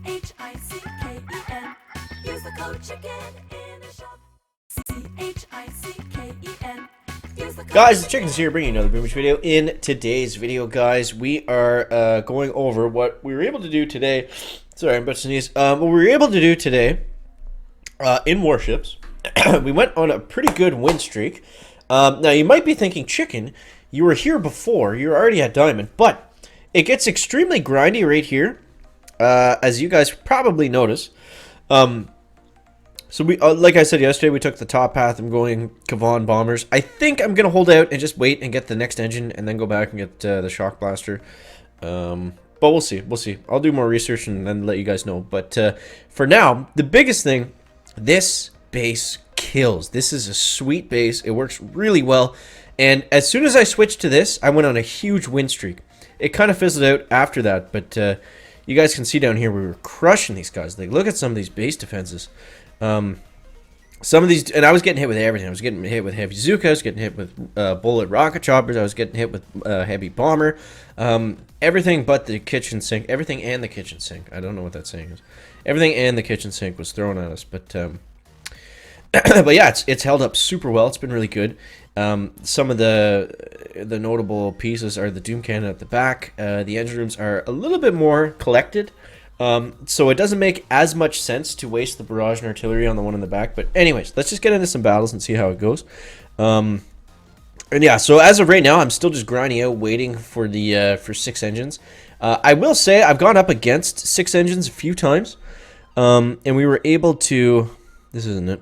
CHICKEN. Use the code chicken in the shop. CHICKEN. Guys, the Chicken's here bringing another Beach video. In today's video, guys, we are going over what we were able to do today. Sorry, I'm about to sneeze. What we were able to do today in Warships. We went on a pretty good win streak. Now, you might be thinking, Chicken, you were here before. You were already at Diamond. But it gets extremely grindy right here, as you guys probably notice. So we, like I said yesterday, we took the top path. I'm going Kavan Bombers. I think I'm gonna hold out and just wait and get the next engine, and then go back and get the Shock Blaster. But we'll see. We'll see. I'll do more research and then let you guys know. But for now, the biggest thing, this base kills. This is a sweet base. It works really well. And as soon as I switched to this, I went on a huge win streak. It kind of fizzled out after that, but you guys can see down here we were crushing these guys. Like, look at some of these base defenses. Some of these, and I was getting hit with everything. I was getting hit with heavy Zuka, I was getting hit with bullet rocket choppers, I was getting hit with heavy bomber, everything but the kitchen sink, everything and the kitchen sink. I don't know what that saying is. Everything and the kitchen sink was thrown at us, but but yeah, it's held up super well. It's been really good. Some of the notable pieces are the Doom Cannon at the back. The engine rooms are a little bit more collected. So it doesn't make as much sense to waste the barrage and artillery on the one in the back. But anyways, let's just get into some battles and see how it goes. And yeah, so as of right now, I'm still just grinding out, waiting for the for 6 engines. I will say I've gone up against 6 engines a few times, and we were able to. This isn't it.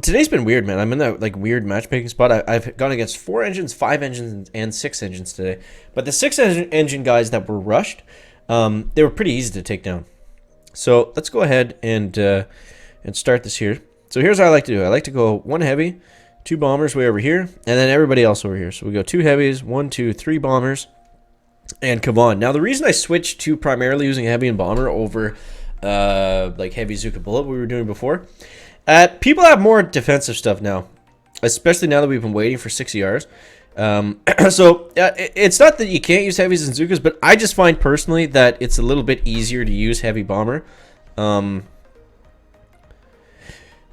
Today's been weird, man. I'm in that like weird matchmaking spot. I've gone against 4 engines, 5 engines, and 6 engines today. But the 6 engine guys that were rushed. They were pretty easy to take down. So let's go ahead and start this here. So here's what I like to do. I like to go 1 heavy, 2 bombers way over here, and then everybody else over here. So we go 2 heavies, 1, 2, 3 bombers, and Kavan. Now the reason I switched to primarily using heavy and bomber over like heavy Zuka bullet we were doing before, people have more defensive stuff now, especially now that we've been waiting for 6 ERs. So it's not that you can't use heavies and Zukas, but I just find personally that it's a little bit easier to use heavy bomber. And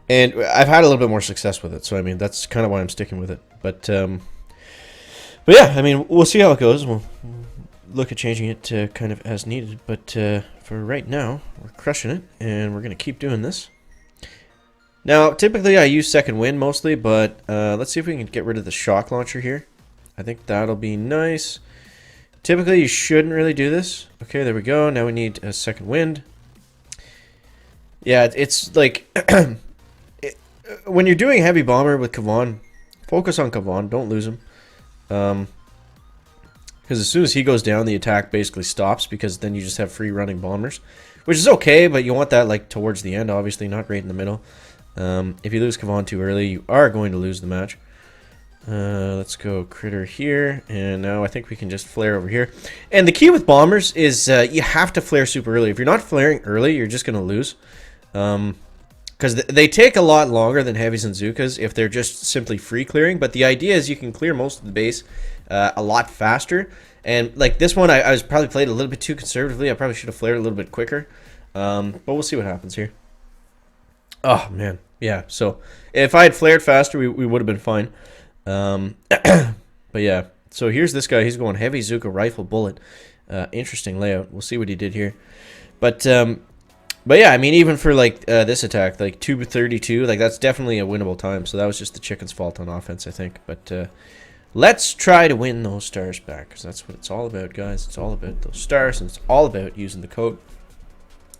I've had a little bit more success with it, so I mean that's kind of why I'm sticking with it. But yeah, I mean we'll see how it goes. We'll look at changing it to kind of as needed, but for right now we're crushing it, and we're gonna keep doing this. Now typically I use second wind mostly, but let's see if we can get rid of the shock launcher here. I think that'll be nice. Typically, you shouldn't really do this. Okay, there we go. Now we need a second wind. Yeah, it's like... when you're doing heavy bomber with Kavan, focus on Kavan. Don't lose him. Because as soon as he goes down, the attack basically stops, because then you just have free running bombers. Which is okay, but you want that like towards the end, obviously, not right in the middle. If you lose Kavan too early, you are going to lose the match. Let's go critter here, and now I think we can just flare over here. And the key with bombers is you have to flare super early. If you're not flaring early, you're just going to lose. Because they take a lot longer than heavies and Zukas if they're just simply free clearing. But the idea is you can clear most of the base a lot faster. And like this one, I was probably played a little bit too conservatively. I probably should have flared a little bit quicker. But we'll see what happens here. Oh, man. Yeah, so if I had flared faster, we would have been fine. But yeah, so here's this guy. He's going heavy Zuka rifle bullet. Interesting layout. We'll see what he did here. But yeah, I mean, even for like this attack, like 2:32, like that's definitely a winnable time. So that was just the Chicken's fault on offense, I think. But let's try to win those stars back, because that's what it's all about, guys. It's all about those stars, and it's all about using the code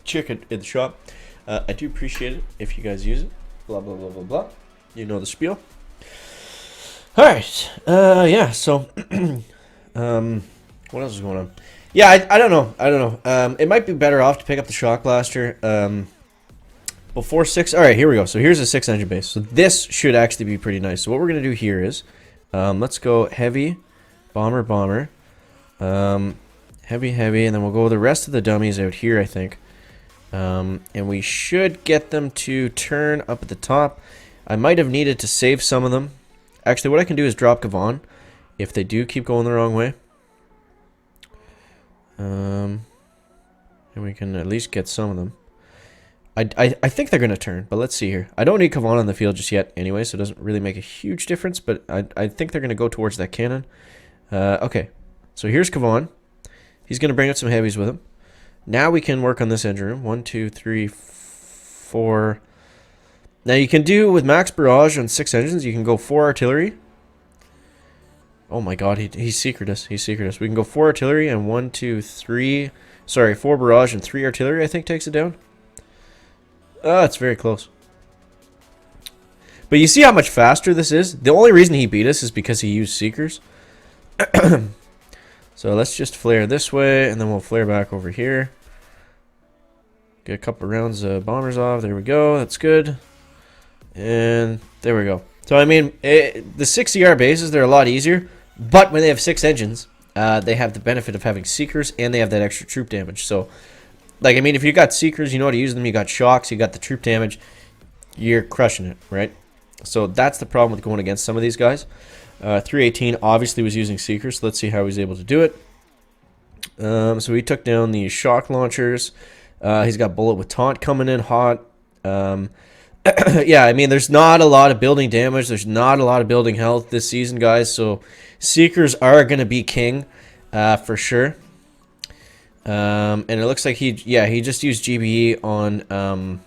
Chicken in the shop. I do appreciate it if you guys use it. Blah, blah, blah, blah, blah. You know the spiel. Alright. Yeah, so... what else is going on? Yeah, I don't know. I don't know. It might be better off to pick up the Shock Blaster before 6. Alright, here we go. So here's a 6 engine base. So this should actually be pretty nice. So what we're going to do here is... let's go heavy, bomber, bomber. Heavy, heavy, and then we'll go the rest of the dummies out here, I think. And we should get them to turn up at the top. I might have needed to save some of them. Actually, what I can do is drop Kavan if they do keep going the wrong way. And we can at least get some of them. I think they're going to turn, but let's see here. I don't need Kavan on the field just yet anyway, so it doesn't really make a huge difference, but I think they're going to go towards that cannon. Okay, so here's Kavan. He's going to bring out some heavies with him. Now we can work on this engine room. 1, 2, 3, 4. Now you can do with max barrage on 6 engines, you can go 4 artillery. Oh my god, he's secret us. He's secret us. We can go 4 artillery and 1, 2, 3. Sorry, 4 barrage and 3 artillery, I think, takes it down. It's very close. But you see how much faster this is? The only reason he beat us is because he used Seekers. So let's just flare this way, and then we'll flare back over here. Get a couple of rounds of bombers off. There we go. That's good. And there we go. So, I mean, the 6 bases, they're a lot easier. But when they have 6 engines, they have the benefit of having Seekers, and they have that extra troop damage. So, like, I mean, if you got Seekers, you know how to use them. You got shocks, you got the troop damage. You're crushing it, right? So that's the problem with going against some of these guys. 318 obviously was using Seekers, so let's see how he's able to do it. So he took down the shock launchers. He's got bullet with taunt coming in hot. Yeah, I mean, there's not a lot of building damage. There's not a lot of building health this season, guys. So Seekers are going to be king for sure. And it looks like he just used GBE on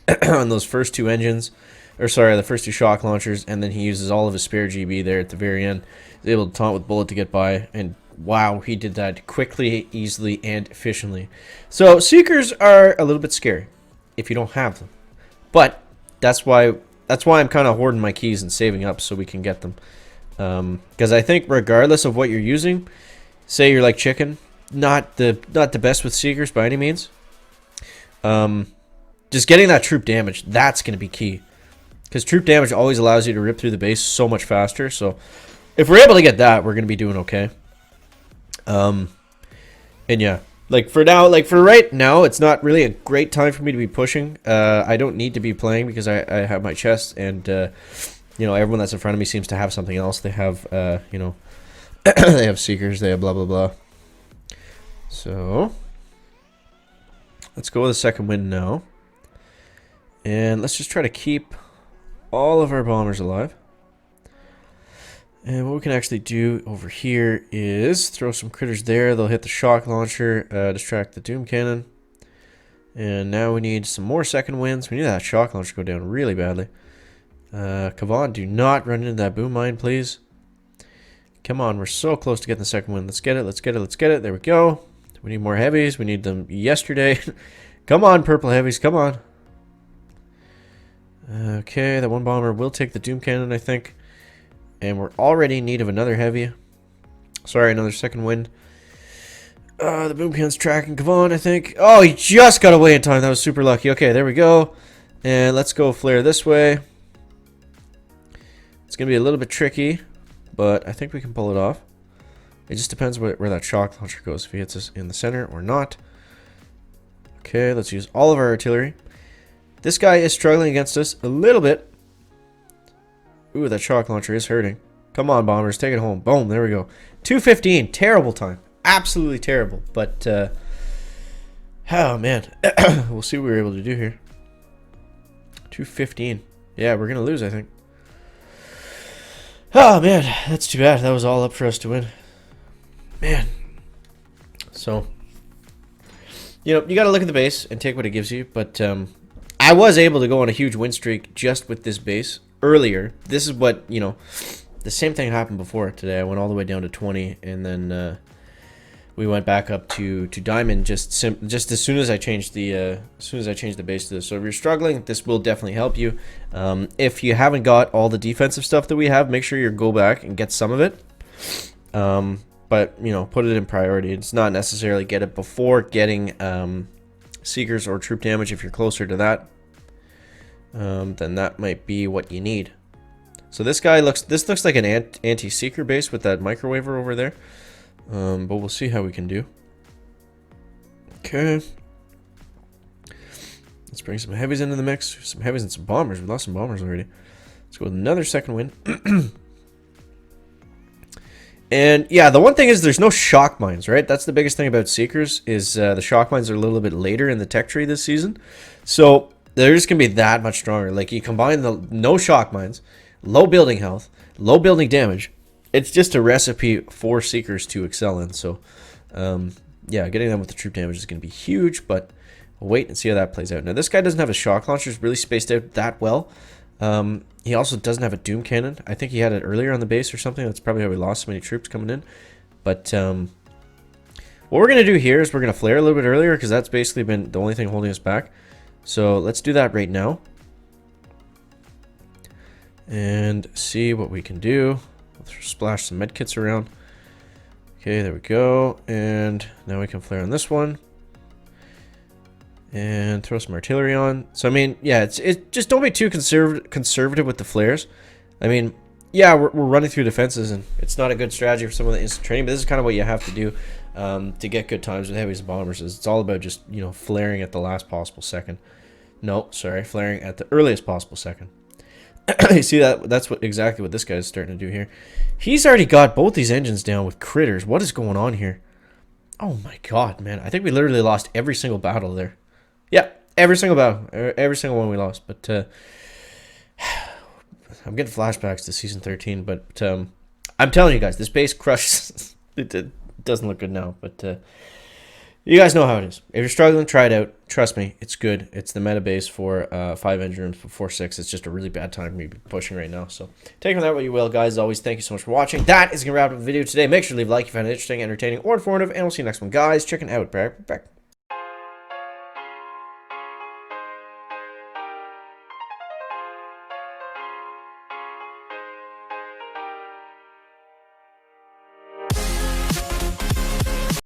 on those first 2 engines. Or sorry, the first 2 shock launchers, and then he uses all of his spare GB there at the very end. He's able to taunt with bullet to get by, and wow, he did that quickly, easily, and efficiently. So Seekers are a little bit scary if you don't have them, but that's why I'm kind of hoarding my keys and saving up so we can get them. Because I think regardless of what you're using, say you're like Chicken, not the best with Seekers by any means. Just getting that troop damage, that's going to be key. Because troop damage always allows you to rip through the base so much faster. So if we're able to get that, we're going to be doing okay. And yeah, like for right now, it's not really a great time for me to be pushing. I don't need to be playing because I have my chest, and you know, everyone that's in front of me seems to have something else. They have you know, they have Seekers, they have blah blah blah. So let's go with the second win now, and let's just try to keep all of our bombers alive. And what we can actually do over here is throw some critters there. They'll hit the shock launcher, distract the doom cannon. And now we need some more second wins. We need that shock launcher to go down really badly. Kavan, do not run into that boom mine, please. Come on, we're so close to getting the second win. Let's get it, let's get it, let's get it. There we go. We need more heavies. We need them yesterday. Come on, purple heavies, come on. Okay, that one bomber will take the doom cannon, I think. And we're already in need of another heavy. Sorry, another second wind. The boom cannon's tracking Kavan, I think. Oh, he just got away in time. That was super lucky. Okay, there we go. And let's go flare this way. It's going to be a little bit tricky, but I think we can pull it off. It just depends where that shock launcher goes, if he hits us in the center or not. Okay, let's use all of our artillery. This guy is struggling against us a little bit. Ooh, that shock launcher is hurting. Come on, bombers, take it home. Boom, there we go. 2:15, terrible time. Absolutely terrible. But, oh, man. We'll see what we're able to do here. 2:15. Yeah, we're going to lose, I think. Oh, man, that's too bad. That was all up for us to win. Man. So, you know, you got to look at the base and take what it gives you. But, I was able to go on a huge win streak just with this base earlier. This is what, you know, the same thing happened before today. I went all the way down to 20, and then we went back up to diamond just as soon as I changed the base to this. So if you're struggling, this will definitely help you. If you haven't got all the defensive stuff that we have, make sure you go back and get some of it. But you know, put it in priority. It's not necessarily get it before getting Seekers or troop damage. If you're closer to that, then that might be what you need. So this looks like an anti-seeker base with that microwaver over there. But we'll see how we can do. Okay. Let's bring some heavies into the mix. Some heavies and some bombers. We lost some bombers already. Let's go with another second win. And yeah, the one thing is there's no shock mines, right? That's the biggest thing about Seekers is the shock mines are a little bit later in the tech tree this season. So they're just going to be that much stronger. Like you combine the no shock mines, low building health, low building damage. It's just a recipe for Seekers to excel in. So yeah, getting them with the troop damage is going to be huge, but we'll wait and see how that plays out. Now this guy doesn't have his shock launchers really spaced out that well. He also doesn't have a Doom Cannon. I think he had it earlier on the base or something. That's probably how we lost so many troops coming in. But what we're going to do here is we're going to flare a little bit earlier because that's basically been the only thing holding us back. So let's do that right now. And see what we can do. Let's splash some medkits around. Okay, there we go. And now we can flare on this one. And throw some artillery on. So, I mean, yeah, it's just don't be too conservative with the flares. I mean, yeah, we're running through defenses, and it's not a good strategy for someone that instant training, but this is kind of what you have to do to get good times with heavies and bombers. It's all about just, you know, flaring at the last possible second. No, sorry, flaring at the earliest possible second. You see that? That's exactly what this guy is starting to do here. He's already got both these engines down with critters. What is going on here? Oh my god, man. I think we literally lost every single battle there. Yeah, every single battle. Every single one we lost. But I'm getting flashbacks to Season 13. But I'm telling you guys, this base crushes. It doesn't look good now. But you guys know how it is. If you're struggling, try it out. Trust me, it's good. It's the meta base for 5 engine rooms before 6. It's just a really bad time for me to be pushing right now. So take from that what you will, guys. As always, thank you so much for watching. That is going to wrap up the video today. Make sure to leave a like if you found it interesting, entertaining, or informative. And we'll see you next one, guys. Checking out. Back.